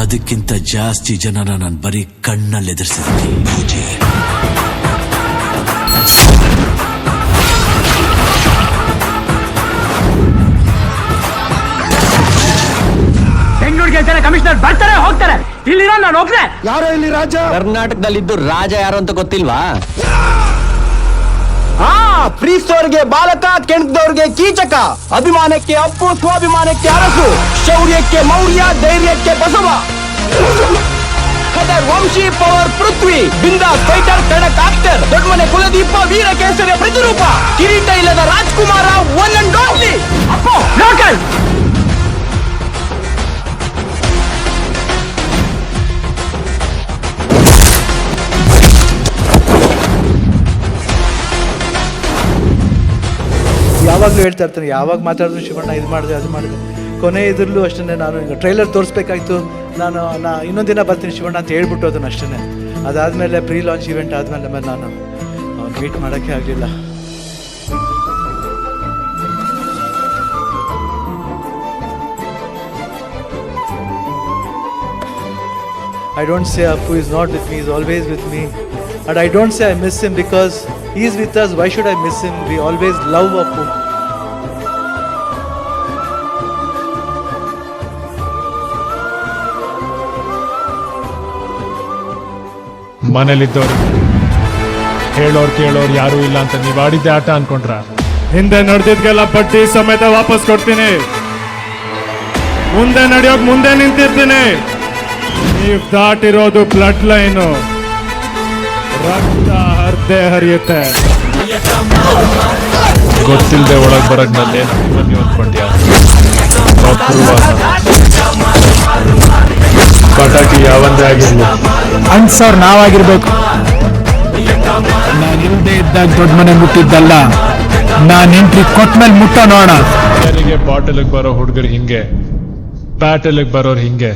ಅದಕ್ಕಿಂತ ಜಾಸ್ತಿ ಜನನ ನಾನು ಬರೀ ಕಣ್ಣಲ್ಲಿ ಎದುರಿಸಿದ್ದೀನಿ ಪೂಜೆ. ಬೆಂಗಳೂರಿಗೆ ಕಮಿಷನರ್ ಬರ್ತಾರೆ ಹೋಗ್ತಾರೆ, ಇಲ್ಲಿರೋ ನಾನು ಒಬ್ನೇ. ಯಾರೋ ಇಲ್ಲಿ ರಾಜ? ಕರ್ನಾಟಕದಲ್ಲಿದ್ದು ರಾಜ ಯಾರು ಅಂತ ಗೊತ್ತಿಲ್ವಾ? ಪ್ರೀತಿಸೋರ್ಗೆ ಬಾಲಕ, ಕೆಣಕದವ್ರಿಗೆ ಕೀಚಕ, ಅಭಿಮಾನಕ್ಕೆ ಅಪ್ಪು, ಸ್ವಾಭಿಮಾನಕ್ಕೆ ಅರಸು, ಶೌರ್ಯಕ್ಕೆ ಮೌರ್ಯ, ಧೈರ್ಯಕ್ಕೆ ಬಸವ, ವಂಶಿ ಪವರ್ ಪೃಥ್ವಿ, ಬಿಂದಾಸ್ ಫೈಟರ್, ಕಡಕ್ ಆಕ್ಟರ್, ದೊಡ್ಡಮನೆ ಕುಲದೀಪ, ವೀರ ಕೇಸರಿಯ ಪ್ರತಿರೂಪ, ಕಿರೀಟ ಇಲ್ಲದ Rajkumar, one and only Appu local. ಯಾವಾಗಲೂ ಹೇಳ್ತಾ ಇರ್ತಾನೆ, ಯಾವಾಗ ಮಾತಾಡಿದ್ರು ಶಿವಣ್ಣ ಇದು ಮಾಡಿದೆ ಅದು ಮಾಡಿದೆ. ಕೊನೆ ಇದ್ರಲ್ಲೂ ಅಷ್ಟೇ, ನಾನು ಈಗ ಟ್ರೈಲರ್ ತೋರಿಸ್ಬೇಕಾಯ್ತು, ನಾನು ಇನ್ನೊಂದಿನ ಬರ್ತೀನಿ ಶಿವಣ್ಣ ಅಂತ ಹೇಳ್ಬಿಟ್ಟು ಅದನ್ನು ಅಷ್ಟೇ. ಅದಾದಮೇಲೆ ಪ್ರೀ ಲಾಂಚ್ ಇವೆಂಟ್ ಆದಮೇಲೆ ನಾನು ಅವ್ನು ಮೀಟ್ ಮಾಡೋಕ್ಕೆ ಆಗಲಿಲ್ಲ. I don't say Appu is not with me, he is always with me. And I don't say I miss him because he is with us. Why should I miss him? We always love Appu. ಮನೇಲಿದ್ದವ್ರು ಹೇಳೋರು ಕೇಳೋರು ಯಾರೂ ಇಲ್ಲ ಅಂತ ನೀವು ಆಡಿದ್ದೆ ಆಟ ಅನ್ಕೊಂಡ್ರ? ಹಿಂದೆ ನಡೆದಿದ್ಗೆಲ್ಲ ಬಡ್ಡಿ ಸಮೇತ ವಾಪಸ್ ಕೊಡ್ತೀನಿ. ಮುಂದೆ ನಡೆಯೋಕ್ ಮುಂದೆ ನಿಂತಿರ್ತೀನಿ. ನೀವು ದಾಟಿರೋದು ಬ್ಲಡ್ ಲೈನು, ರಕ್ತ ಹರ್ದೆ ಹರಿಯುತ್ತೆ. ಗೊತ್ತಿಲ್ಲದೆ ಒಳಗೆ ಬರಕ್ ನಲ್ಲೇನು ಅಭಿಮನ್ಯು ಅಂದ್ಕೊಂಡ್ಯಾ? ಪಟಾಕಿ ಯಾವಂದೇ ಆಗಿರ್ಲಿ, ಅನ್ಸೋರ್ ನಾವಾಗಿರ್ಬೇಕು. ನಾನು ಇಲ್ಲದೆ ಇದ್ದಾಗ ದೊಡ್ಡ ಮನೆ ಮುಟ್ಟಿದ್ದಲ್ಲ, ನಾನು ಎಂಟ್ರಿ ಕೊಟ್ಮೇಲೆ ಮುಟ್ಟೋ ನೋಡ. ಬಾಟಲಿಗೆ ಬರೋ ಹುಡುಗರು ಹಿಂಗೆ, ಬ್ಯಾಟಲಿಗೆ ಬರೋರು ಹಿಂಗೆ.